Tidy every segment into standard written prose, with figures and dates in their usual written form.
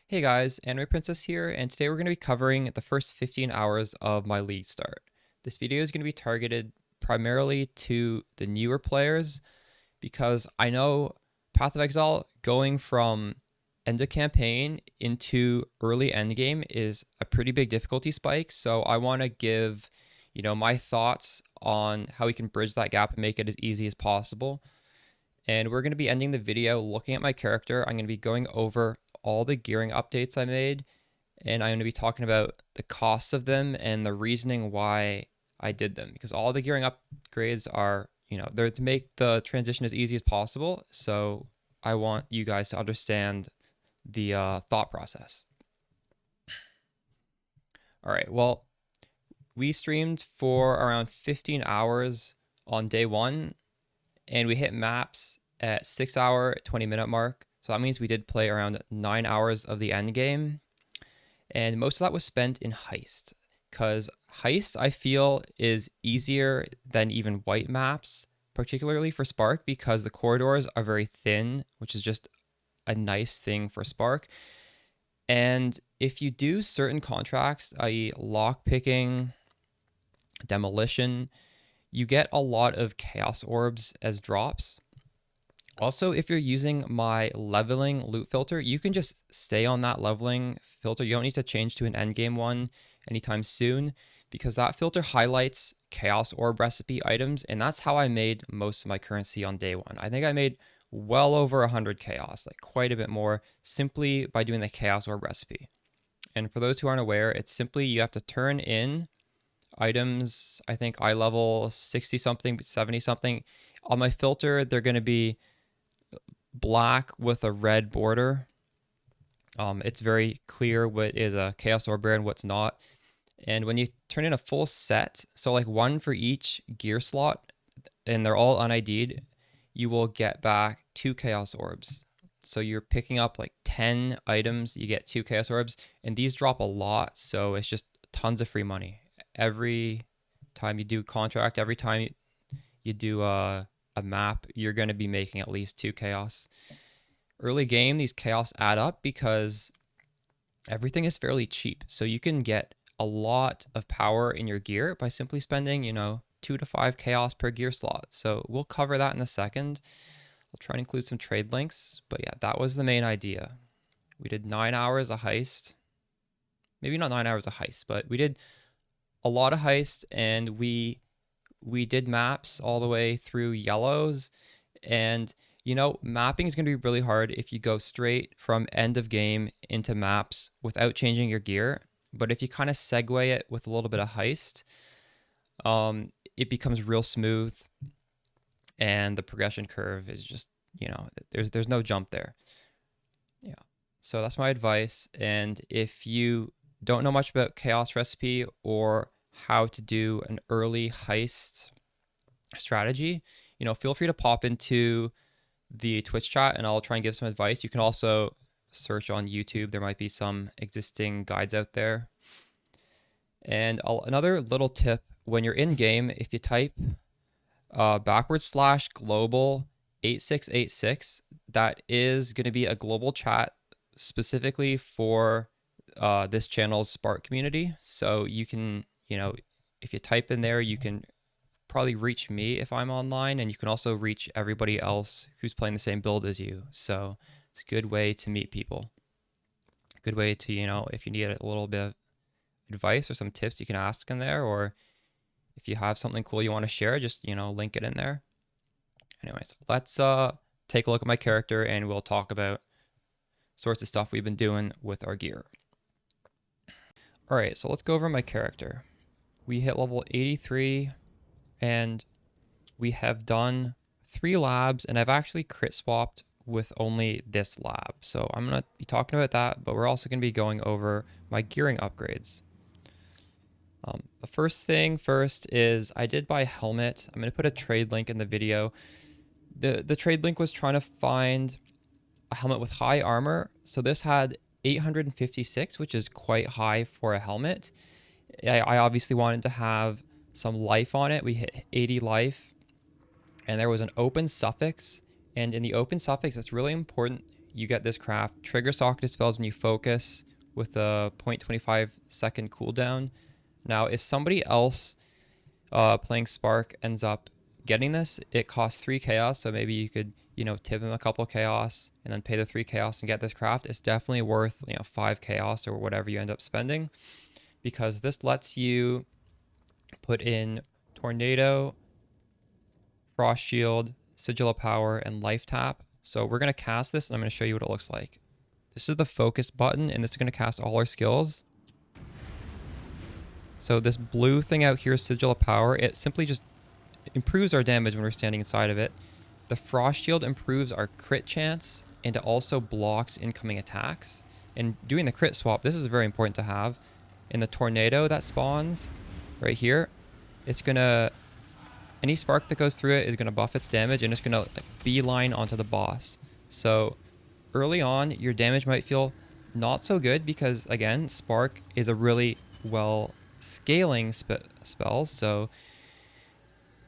Hey guys, Anime Princess here, and today we're going to be covering the first 15 hours of my League start. This video is going to be targeted primarily to the newer players because I know Path of Exile going from end of campaign into early endgame is a pretty big difficulty spike, so I want to give, my thoughts on how we can bridge that gap and make it as easy as possible. And we're going to be ending the video looking at my character. I'm going to be going over all the gearing updates I made, and I'm going to be talking about the costs of them and the reasoning why I did them, because all the gearing upgrades are, they're to make the transition as easy as possible. So I want you guys to understand the thought process. All right, well, we streamed for around 15 hours on day one, and we hit maps at 6 hour 20-minute mark. So that means we did play around 9 hours of the end game, and most of that was spent in heist, because heist I feel is easier than even white maps, particularly for Spark, because the corridors are very thin, which is just a nice thing for Spark. And if you do certain contracts, i.e. lockpicking, demolition, you get a lot of chaos orbs as drops. Also, if you're using my leveling loot filter, you can just stay on that leveling filter. You don't need to change to an endgame one anytime soon, because that filter highlights chaos orb recipe items, and that's how I made most of my currency on day one. I think I made well over 100 chaos, like quite a bit more, simply by doing the chaos orb recipe. And for those who aren't aware, it's simply you have to turn in items, I think eye level 60 something, 70 something. On my filter, they're going to be black with a red border. It's very clear what is a chaos orb rare and what's not. And when you turn in a full set, so like one for each gear slot, and they're all unID'd, you will get back 2 chaos orbs. So you're picking up like 10 items, you get 2 chaos orbs, and these drop a lot, so it's just tons of free money. Every time you do contract, every time you do a map, you're going to be making at least 2 chaos. Early game, these chaos add up because everything is fairly cheap. So you can get a lot of power in your gear by simply spending, 2 to 5 chaos per gear slot. So we'll cover that in a second. I'll try and include some trade links. But yeah, that was the main idea. We did 9 hours of heist. Maybe not 9 hours of heist, but we did a lot of heist, and we did maps all the way through yellows. And mapping is going to be really hard if you go straight from end of game into maps without changing your gear. But if you kind of segue it with a little bit of heist, it becomes real smooth, and the progression curve is just, there's no jump there. Yeah. So that's my advice. And if you don't know much about chaos recipe or how to do an early heist strategy, feel free to pop into the Twitch chat and I'll try and give some advice. You can also search on YouTube. There might be some existing guides out there. And another little tip, when you're in game, if you type /global 8686, that is going to be a global chat specifically for this channel's Spark community. So you can, if you type in there, you can probably reach me if I'm online, and you can also reach everybody else who's playing the same build as you. So it's a good way to meet people. Good way to, if you need a little bit of advice or some tips, you can ask in there, or if you have something cool you want to share, just, link it in there. Anyways, let's take a look at my character and we'll talk about sorts of stuff we've been doing with our gear. All right, so let's go over my character. We hit level 83 and we have done 3 labs, and I've actually crit swapped with only this lab. So I'm going to be talking about that, but we're also going to be going over my gearing upgrades. The first thing first is I did buy a helmet. I'm going to put a trade link in the video. The trade link was trying to find a helmet with high armor. So this had 856, which is quite high for a helmet. I obviously wanted to have some life on it. We hit 80 life, and there was an open suffix. And in the open suffix, it's really important you get this craft. Trigger socket spells when you focus with a 0.25 second cooldown. Now, if somebody else playing Spark ends up getting this, it costs 3 chaos, so maybe you could, tip him a couple chaos and then pay the 3 chaos and get this craft. It's definitely worth, 5 chaos or whatever you end up spending, because this lets you put in Tornado, Frost Shield, Sigil of Power, and Life Tap. So we're going to cast this, and I'm going to show you what it looks like. This is the focus button, and this is going to cast all our skills. So this blue thing out here is Sigil of Power. It simply just improves our damage when we're standing inside of it. The Frost Shield improves our crit chance, and it also blocks incoming attacks. And doing the crit swap, this is very important to have. In the Tornado that spawns right here, it's going to... any spark that goes through it is going to buff its damage, and it's going to beeline onto the boss. So early on, your damage might feel not so good because, again, Spark is a really well scaling spell. So,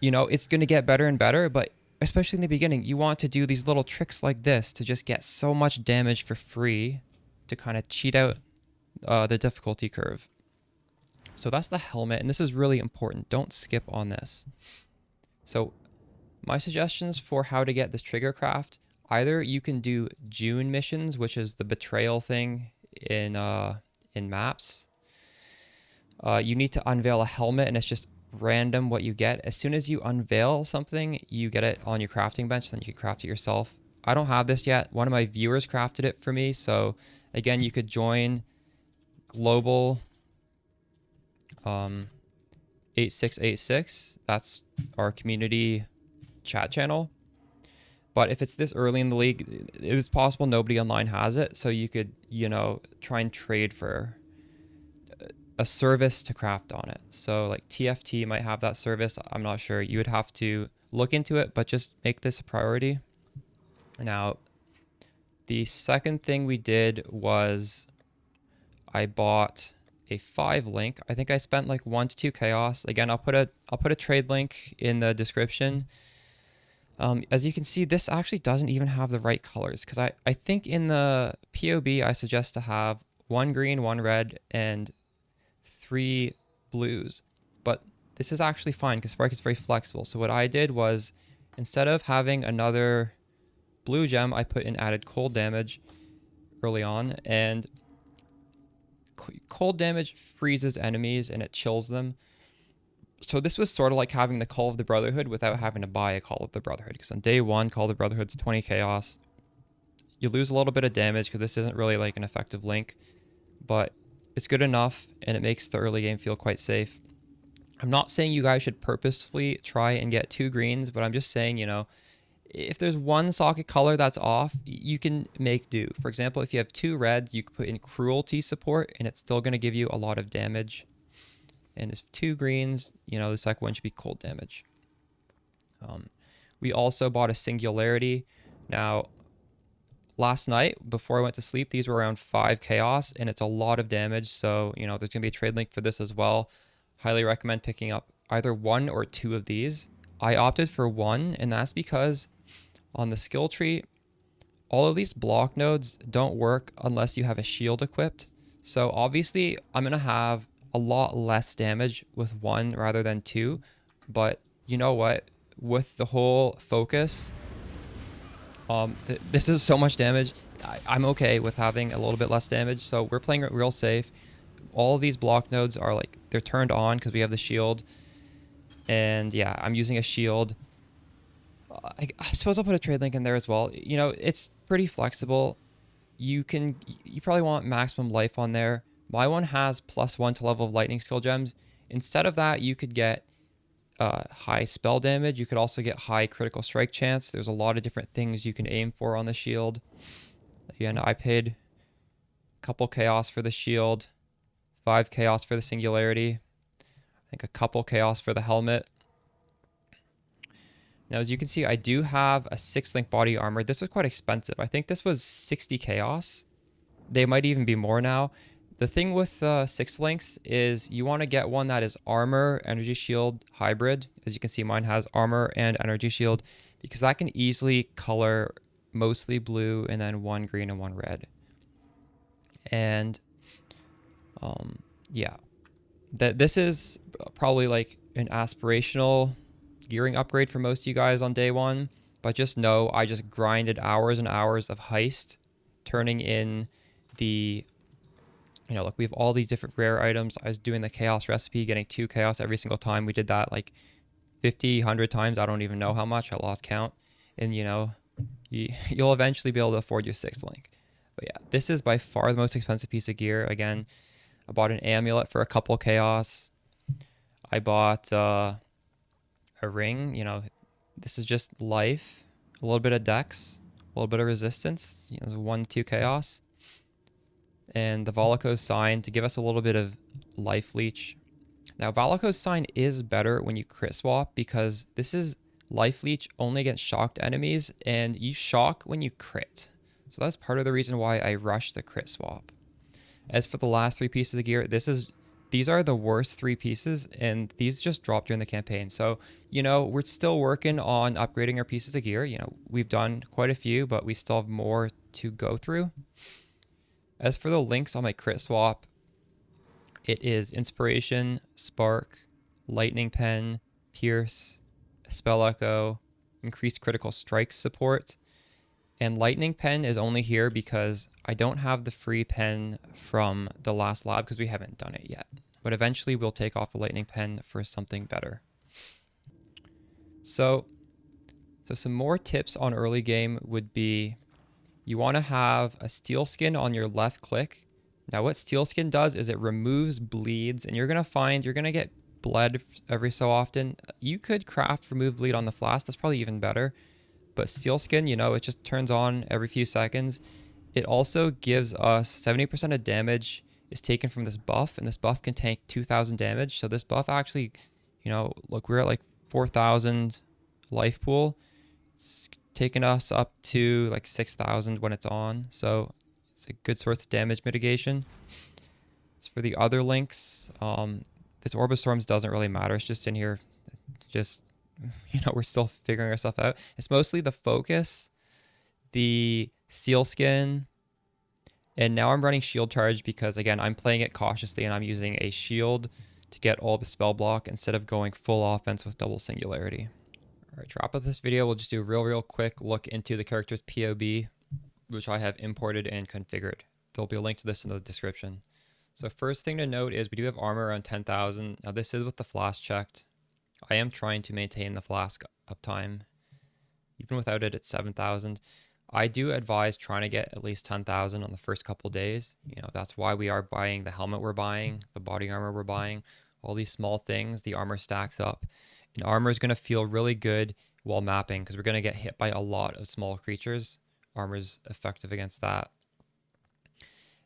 it's going to get better and better, but especially in the beginning, you want to do these little tricks like this to just get so much damage for free to kind of cheat out the difficulty curve. So that's the helmet, and this is really important. Don't skip on this. So my suggestions for how to get this trigger craft, either you can do June missions, which is the betrayal thing in maps. You need to unveil a helmet, and it's just random what you get. As soon as you unveil something, you get it on your crafting bench, then you can craft it yourself. I don't have this yet. One of my viewers crafted it for me. So again, you could join global 8686. That's our community chat channel. But if it's this early in the league, it is possible nobody online has it. So you could, try and trade for a service to craft on it. So like TFT might have that service. I'm not sure. You would have to look into it, but just make this a priority. Now, the second thing we did was I bought a 5 link. I think I spent like 1 to 2 chaos. Again, I'll put a trade link in the description. As you can see, this actually doesn't even have the right colors, because I think in the POB I suggest to have 1 green, 1 red, and 3 blues. But this is actually fine because Spark is very flexible. So what I did was, instead of having another blue gem, I put in added cold damage early on, and cold damage freezes enemies and it chills them. So this was sort of like having the Call of the Brotherhood without having to buy a Call of the Brotherhood, because on day 1, Call of the Brotherhood's 20 chaos. You lose a little bit of damage because this isn't really like an effective link, but it's good enough, and it makes the early game feel quite safe. I'm not saying you guys should purposely try and get 2 greens, but I'm just saying, if there's one socket color that's off, you can make do. For example, if you have 2 reds, you can put in cruelty support, and it's still going to give you a lot of damage. And if 2 greens, the second one should be cold damage. We also bought a singularity. Now, last night, before I went to sleep, these were around 5 chaos, and it's a lot of damage. So, there's going to be a trade link for this as well. Highly recommend picking up either 1 or 2 of these. I opted for 1, and that's because on the skill tree, all of these block nodes don't work unless you have a shield equipped. So obviously, I'm going to have a lot less damage with 1 rather than 2. But you know what? With the whole focus, this is so much damage. I'm okay with having a little bit less damage. So we're playing it real safe. All of these block nodes are they're turned on because we have the shield. And yeah, I'm using a shield. I suppose I'll put a trade link in there as well. It's pretty flexible. You probably want maximum life on there. My one has +1 to level of lightning skill gems. Instead of that, you could get high spell damage. You could also get high critical strike chance. There's a lot of different things you can aim for on the shield. Again, I paid a couple chaos for the shield, 5 chaos for the singularity, I think a couple chaos for the helmet. Now, as you can see, I do have a 6-link body armor. This was quite expensive. I think this was 60 chaos. They might even be more now. The thing with 6 links is you want to get one that is armor, energy shield, hybrid. As you can see, mine has armor and energy shield, because that can easily color mostly blue, and then 1 green and 1 red. And yeah, this is probably like an aspirational gearing upgrade for most of you guys on day 1, but just know I just grinded hours and hours of heist, turning in the, look, we have all these different rare items. I was doing the chaos recipe, getting 2 chaos every single time. We did that like 50, 100 times. I don't even know how much. I lost count. And, you'll eventually be able to afford your 6th link. But yeah, this is by far the most expensive piece of gear. Again, I bought an amulet for a couple chaos. I bought a ring. This is just life, a little bit of dex, a little bit of resistance. 1, 2 chaos. And the Volaco's sign to give us a little bit of life leech. Now, Volaco's sign is better when you crit swap because this is life leech only against shocked enemies, and you shock when you crit. So that's part of the reason why I rushed the crit swap. As for the last 3 pieces of gear, these are the worst 3 pieces, and these just dropped during the campaign. So, we're still working on upgrading our pieces of gear. We've done quite a few, but we still have more to go through. As for the links on my crit swap, it is Inspiration, Spark, Lightning Pen, Pierce, Spell Echo, Increased Critical Strike support. And Lightning Pen is only here because I don't have the free pen from the last lab because we haven't done it yet. But eventually we'll take off the Lightning Pen for something better. So some more tips on early game would be you want to have a steel skin on your left click. Now what steel skin does is it removes bleeds, and you're going to get bled every so often. You could craft remove bleed on the flask. That's probably even better. But steel skin, it just turns on every few seconds. It also gives us 70% of damage is taken from this buff, and this buff can tank 2,000 damage. So this buff actually, look, we're at like 4,000 life pool. It's taking us up to like 6,000 when it's on. So it's a good source of damage mitigation. As for the other links, this Orb of Storms doesn't really matter. It's just in here. We're still figuring our stuff out. It's mostly the focus, the steel skin, and now I'm running shield charge because, again, I'm playing it cautiously and I'm using a shield to get all the spell block instead of going full offense with double singularity. All right, to wrap up this video, we'll just do a real quick look into the character's POB, which I have imported and configured. There'll be a link to this in the description. So first thing to note is we do have armor around 10,000. Now this is with the flask checked. I am trying to maintain the flask uptime. Even without it, it's 7,000. I do advise trying to get at least 10,000 on the first couple days. That's why we are buying the helmet we're buying, the body armor we're buying, all these small things. The armor stacks up. And armor is going to feel really good while mapping because we're going to get hit by a lot of small creatures. Armor is effective against that.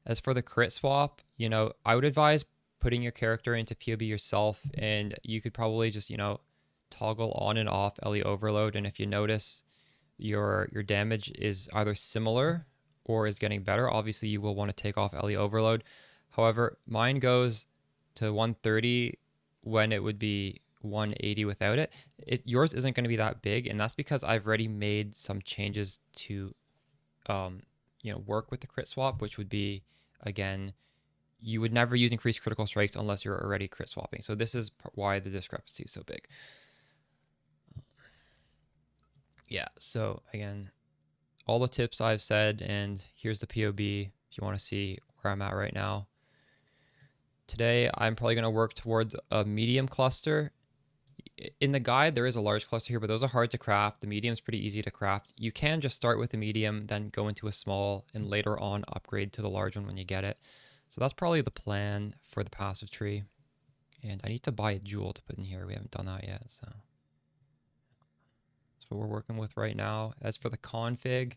As for the crit swap, I would advise putting your character into POB yourself, and you could probably just, toggle on and off LE overload. And if you notice your damage is either similar or is getting better, obviously you will want to take off LE overload. However, mine goes to 130 when it would be 180 without it. Yours isn't going to be that big, and that's because I've already made some changes to work with the crit swap, which would be, again, you would never use increased critical strikes unless you're already crit swapping. So this is why the discrepancy is so big. Yeah, so again, all the tips I've said, and here's the POB if you want to see where I'm at right now. Today, I'm probably going to work towards a medium cluster. In the guide, there is a large cluster here, but those are hard to craft. The medium is pretty easy to craft. You can just start with the medium, then go into a small, and later on upgrade to the large one when you get it. So that's probably the plan for the passive tree. And I need to buy a jewel to put in here. We haven't done that yet, so that's what we're working with right now. As for the config,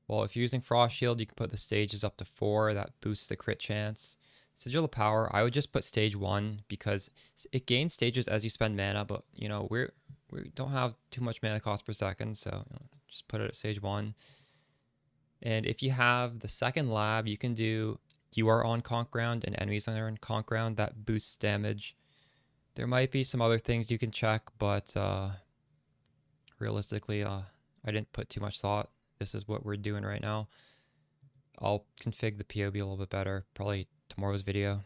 well, if you're using Frost Shield, you can put the stages up to 4. That boosts the crit chance. Sigil of Power, I would just put stage 1 because it gains stages as you spend mana, but we don't have too much mana cost per second, so just put it at stage 1. And if you have the second lab, you can do you are on conk ground and enemies are on conk ground. That boosts damage. There might be some other things you can check, but realistically, I didn't put too much thought this is what we're doing right now. I'll config the POB a little bit better, probably tomorrow's video.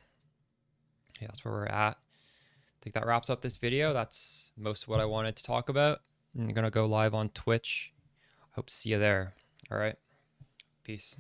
Yeah, that's where we're at. I think that wraps up this video. That's most of what I wanted to talk about. I'm gonna go live on Twitch. Hope to see you there. All right, peace.